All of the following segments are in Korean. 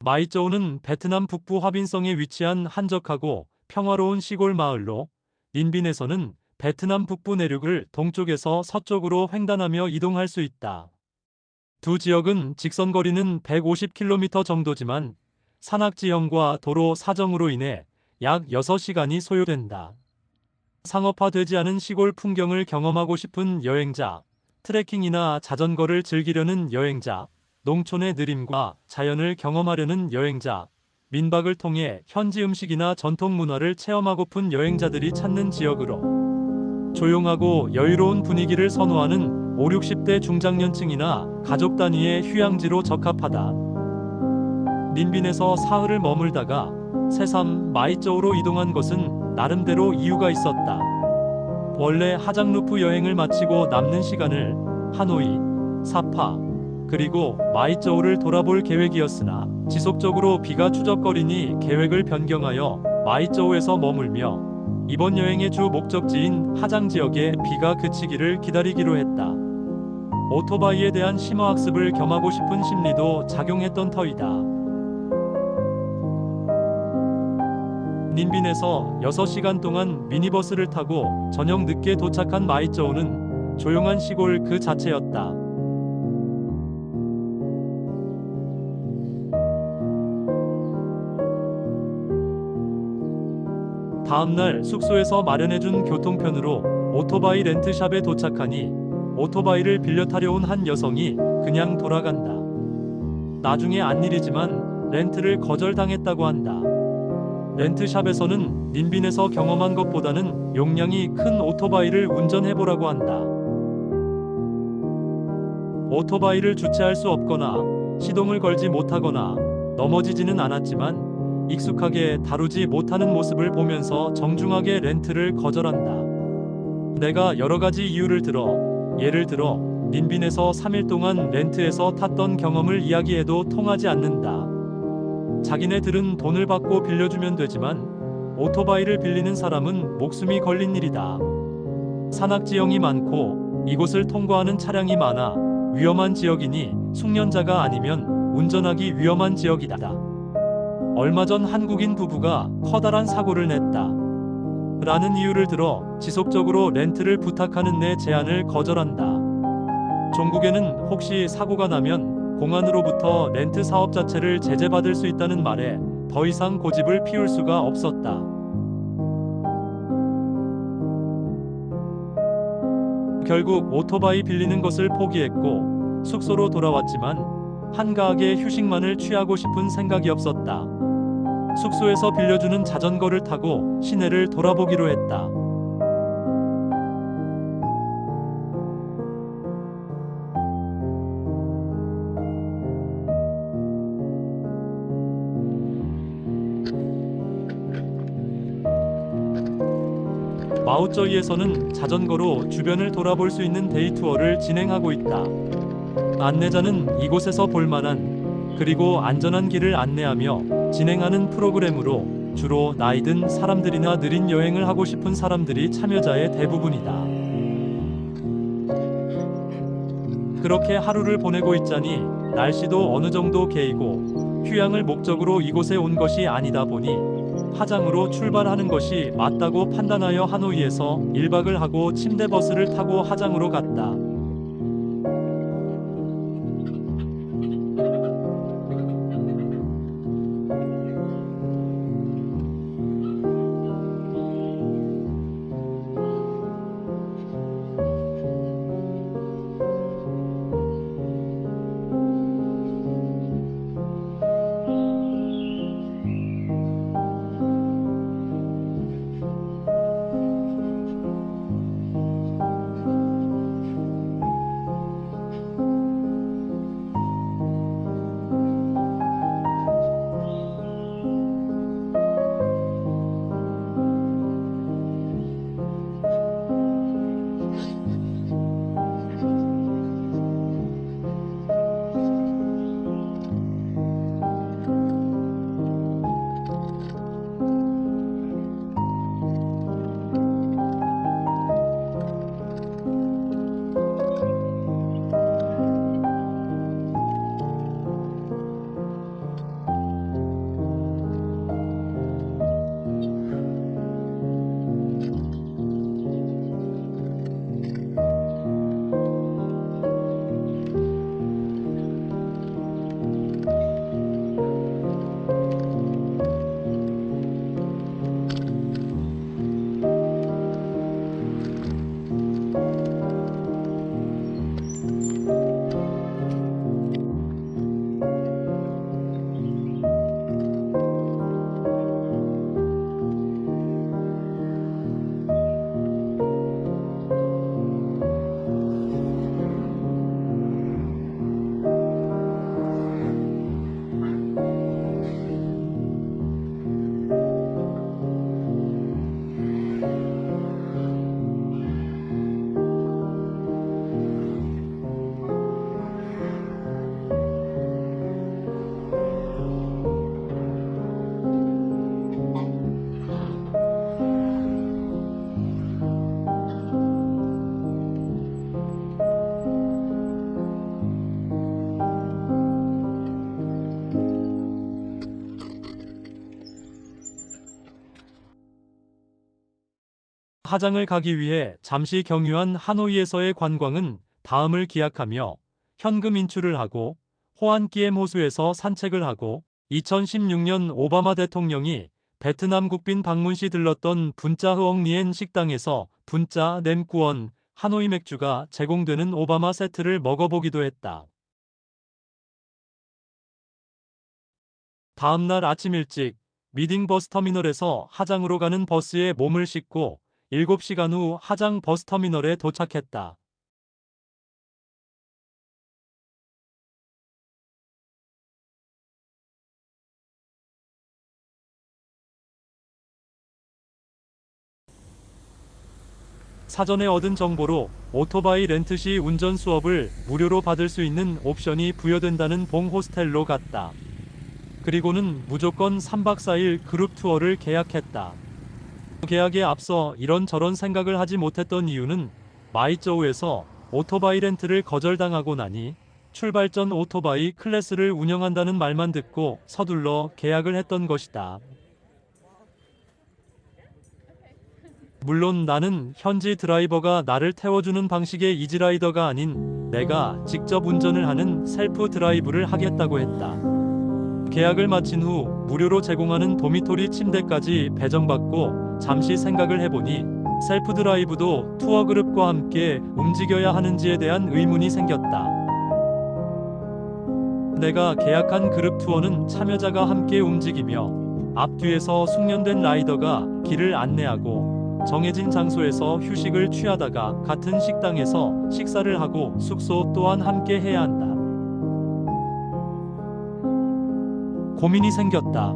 마이쩌우는 베트남 북부 화빈성에 위치한 한적하고 평화로운 시골 마을로 닌빈에서는 베트남 북부 내륙을 동쪽에서 서쪽으로 횡단하며 이동할 수 있다. 두 지역은 직선 거리는 150km 정도지만 산악 지형과 도로 사정으로 인해 약 6시간이 소요된다. 상업화되지 않은 시골 풍경을 경험하고 싶은 여행자, 트레킹이나 자전거를 즐기려는 여행자, 농촌의 느림과 자연을 경험하려는 여행자, 민박을 통해 현지 음식이나 전통 문화를 체험하고픈 여행자들이 찾는 지역으로 조용하고 여유로운 분위기를 선호하는 5, 60대 중장년층이나 가족 단위의 휴양지로 적합하다. 닌빈에서 사흘을 머물다가 새삼 마이쩌우로 이동한 것은 나름대로 이유가 있었다. 원래 하장루프 여행을 마치고 남는 시간을 하노이, 사파, 그리고 마이쩌우를 돌아볼 계획이었으나 지속적으로 비가 추적거리니 계획을 변경하여 마이쩌우에서 머물며 이번 여행의 주 목적지인 하장 지역에 비가 그치기를 기다리기로 했다. 오토바이에 대한 심화학습을 겸하고 싶은 심리도 작용했던 터이다. 닌빈에서 6시간 동안 미니버스를 타고 저녁 늦게 도착한 마이쩌우는 조용한 시골 그 자체였다. 다음날 숙소에서 마련해준 교통편으로 오토바이 렌트샵에 도착하니 오토바이를 빌려 타려온 한 여성이 그냥 돌아간다. 나중에 안 일이지만 렌트를 거절당했다고 한다. 렌트샵에서는 닌빈에서 경험한 것보다는 용량이 큰 오토바이를 운전해보라고 한다. 오토바이를 주체할 수 없거나 시동을 걸지 못하거나 넘어지지는 않았지만 익숙하게 다루지 못하는 모습을 보면서 정중하게 렌트를 거절한다. 내가 여러 가지 이유를 들어 예를 들어 닌빈에서 3일 동안 렌트해서 탔던 경험을 이야기해도 통하지 않는다. 자기네들은 돈을 받고 빌려주면 되지만 오토바이를 빌리는 사람은 목숨이 걸린 일이다. 산악지형이 많고 이곳을 통과하는 차량이 많아 위험한 지역이니 숙련자가 아니면 운전하기 위험한 지역이다. 얼마 전 한국인 부부가 커다란 사고를 냈다. 라는 이유를 들어 지속적으로 렌트를 부탁하는 내 제안을 거절한다. 종국에는 혹시 사고가 나면 공안으로부터 렌트 사업 자체를 제재받을 수 있다는 말에 더 이상 고집을 피울 수가 없었다. 결국 오토바이 빌리는 것을 포기했고 숙소로 돌아왔지만 한가하게 휴식만을 취하고 싶은 생각이 없었다. 숙소에서 빌려주는 자전거를 타고 시내를 돌아보기로 했다. 마오쩌이에서는 자전거로 주변을 돌아볼 수 있는 데이 투어를 진행하고 있다. 안내자는 이곳에서 볼만한 그리고 안전한 길을 안내하며 진행하는 프로그램으로 주로 나이 든 사람들이나 느린 여행을 하고 싶은 사람들이 참여자의 대부분이다. 그렇게 하루를 보내고 있자니 날씨도 어느 정도 개이고 휴양을 목적으로 이곳에 온 것이 아니다 보니 하장으로 출발하는 것이 맞다고 판단하여 하노이에서 1박을 하고 침대 버스를 타고 하장으로 갔다. 하장을 가기 위해 잠시 경유한 하노이에서의 관광은 다음을 기약하며 현금 인출을 하고 호안키엠 호수에서 산책을 하고 2016년 오바마 대통령이 베트남 국빈 방문 시 들렀던 분짜 흐엉니엔 식당에서 분짜 냄꾸원 하노이 맥주가 제공되는 오바마 세트를 먹어보기도 했다. 다음 날 아침 일찍 미딩 버스터미널에서 하장으로 가는 버스에 몸을 싣고 7시간 후 하장 버스터미널에 도착했다. 사전에 얻은 정보로 오토바이 렌트 시 운전 수업을 무료로 받을 수 있는 옵션이 부여된다는 봉 호스텔로 갔다. 그리고는 무조건 3박 4일 그룹 투어를 계약했다. 계약에 앞서 이런저런 생각을 하지 못했던 이유는 마이저우에서 오토바이 렌트를 거절당하고 나니 출발 전 오토바이 클래스를 운영한다는 말만 듣고 서둘러 계약을 했던 것이다. 물론 나는 현지 드라이버가 나를 태워주는 방식의 이지라이더가 아닌 내가 직접 운전을 하는 셀프 드라이브를 하겠다고 했다. 계약을 마친 후 무료로 제공하는 도미토리 침대까지 배정받고 잠시 생각을 해보니 셀프 드라이브도 투어 그룹과 함께 움직여야 하는지에 대한 의문이 생겼다. 내가 계약한 그룹 투어는 참여자가 함께 움직이며 앞뒤에서 숙련된 라이더가 길을 안내하고 정해진 장소에서 휴식을 취하다가 같은 식당에서 식사를 하고 숙소 또한 함께 해야 한다. 고민이 생겼다.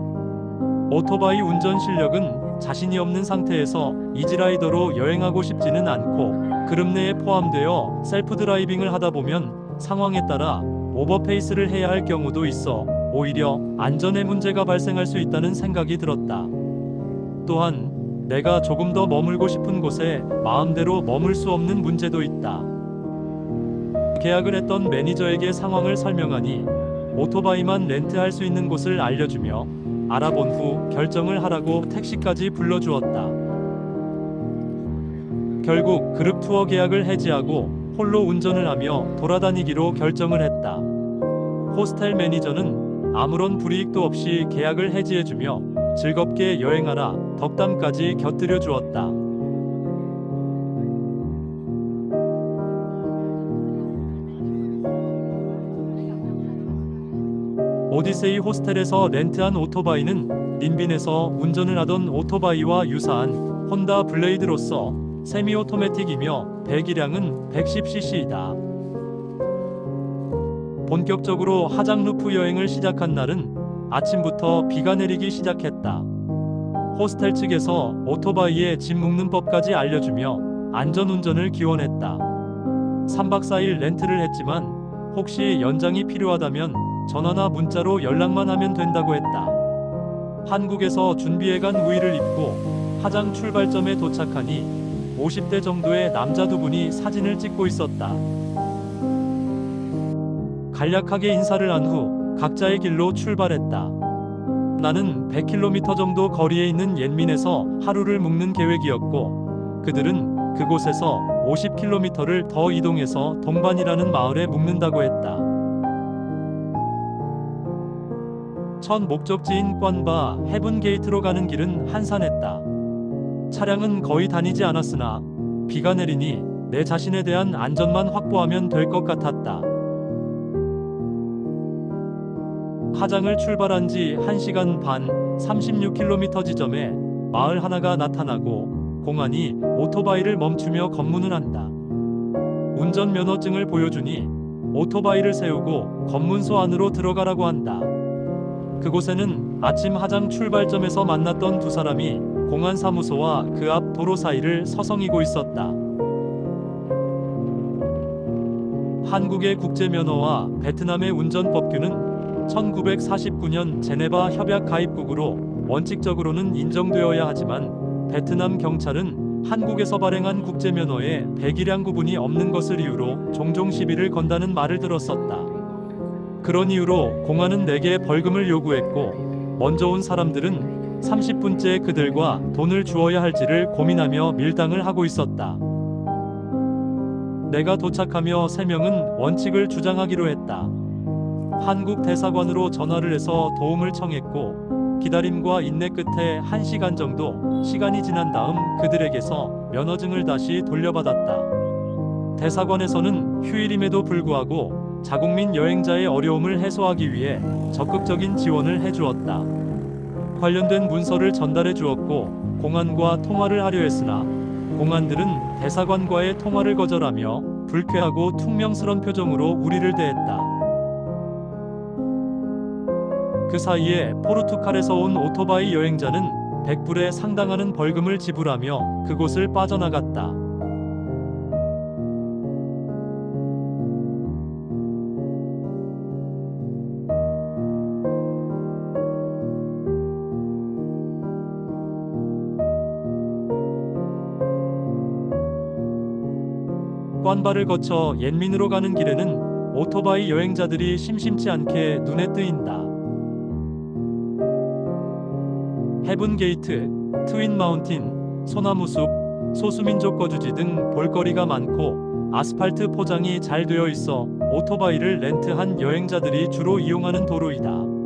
오토바이 운전 실력은 자신이 없는 상태에서 이지라이더로 여행하고 싶지는 않고 그룹 내에 포함되어 셀프 드라이빙을 하다 보면 상황에 따라 오버페이스를 해야 할 경우도 있어 오히려 안전에 문제가 발생할 수 있다는 생각이 들었다. 또한 내가 조금 더 머물고 싶은 곳에 마음대로 머물 수 없는 문제도 있다. 계약을 했던 매니저에게 상황을 설명하니 오토바이만 렌트할 수 있는 곳을 알려주며 알아본 후 결정을 하라고 택시까지 불러주었다. 결국 그룹 투어 계약을 해지하고 홀로 운전을 하며 돌아다니기로 결정을 했다. 호스텔 매니저는 아무런 불이익도 없이 계약을 해지해주며 즐겁게 여행하라 덕담까지 곁들여 주었다. 오디세이 호스텔에서 렌트한 오토바이는 닌빈에서 운전을 하던 오토바이와 유사한 혼다 블레이드로서 세미 오토매틱이며 배기량은 110cc이다. 본격적으로 하장 루프 여행을 시작한 날은 아침부터 비가 내리기 시작했다. 호스텔 측에서 오토바이에 짐 묶는 법까지 알려주며 안전운전을 기원했다. 3박 4일 렌트를 했지만 혹시 연장이 필요하다면 전화나 문자로 연락만 하면 된다고 했다. 한국에서 준비해간 우의를 입고 하장 출발점에 도착하니 50대 정도의 남자 두 분이 사진을 찍고 있었다. 간략하게 인사를 한 후 각자의 길로 출발했다. 나는 100km 정도 거리에 있는 옌민에서 하루를 묵는 계획이었고 그들은 그곳에서 50km를 더 이동해서 동반이라는 마을에 묵는다고 했다. 첫 목적지인 꽌바 헤븐게이트로 가는 길은 한산했다. 차량은 거의 다니지 않았으나 비가 내리니 내 자신에 대한 안전만 확보하면 될 것 같았다. 하장을 출발한 지 1시간 반 36km 지점에 마을 하나가 나타나고 공안이 오토바이를 멈추며 검문을 한다. 운전면허증을 보여주니 오토바이를 세우고 검문소 안으로 들어가라고 한다. 그곳에는 아침 하장 출발점에서 만났던 두 사람이 공안 사무소와 그 앞 도로 사이를 서성이고 있었다. 한국의 국제면허와 베트남의 운전법규는 1949년 제네바 협약 가입국으로 원칙적으로는 인정되어야 하지만 베트남 경찰은 한국에서 발행한 국제면허에 배기량 구분이 없는 것을 이유로 종종 시비를 건다는 말을 들었었다. 그런 이유로 공안은 내게 벌금을 요구했고 먼저 온 사람들은 30분째 그들과 돈을 주어야 할지를 고민하며 밀당을 하고 있었다. 내가 도착하며 3명은 원칙을 주장하기로 했다. 한국 대사관으로 전화를 해서 도움을 청했고, 기다림과 인내 끝에 1시간 정도 시간이 지난 다음 그들에게서 면허증을 다시 돌려받았다. 대사관에서는 휴일임에도 불구하고 자국민 여행자의 어려움을 해소하기 위해 적극적인 지원을 해주었다. 관련된 문서를 전달해 주었고, 공안과 통화를 하려 했으나 공안들은 대사관과의 통화를 거절하며 불쾌하고 퉁명스런 표정으로 우리를 대했다. 그 사이에 포르투갈에서 온 오토바이 여행자는 100불에 상당하는 벌금을 지불하며 그곳을 빠져나갔다. 관바를 거쳐 옌민으로 가는 길에는 오토바이 여행자들이 심심치 않게 눈에 뜨인다. 헤븐 게이트, 트윈 마운틴, 소나무숲, 소수민족 거주지 등 볼거리가 많고 아스팔트 포장이 잘 되어 있어 오토바이를 렌트한 여행자들이 주로 이용하는 도로이다.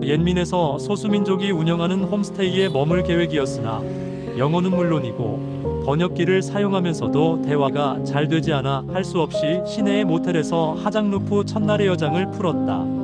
옌민에서 소수민족이 운영하는 홈스테이에 머물 계획이었으나 영어는 물론이고 번역기를 사용하면서도 대화가 잘 되지 않아 할 수 없이 시내의 모텔에서 하장루프 첫날의 여장을 풀었다.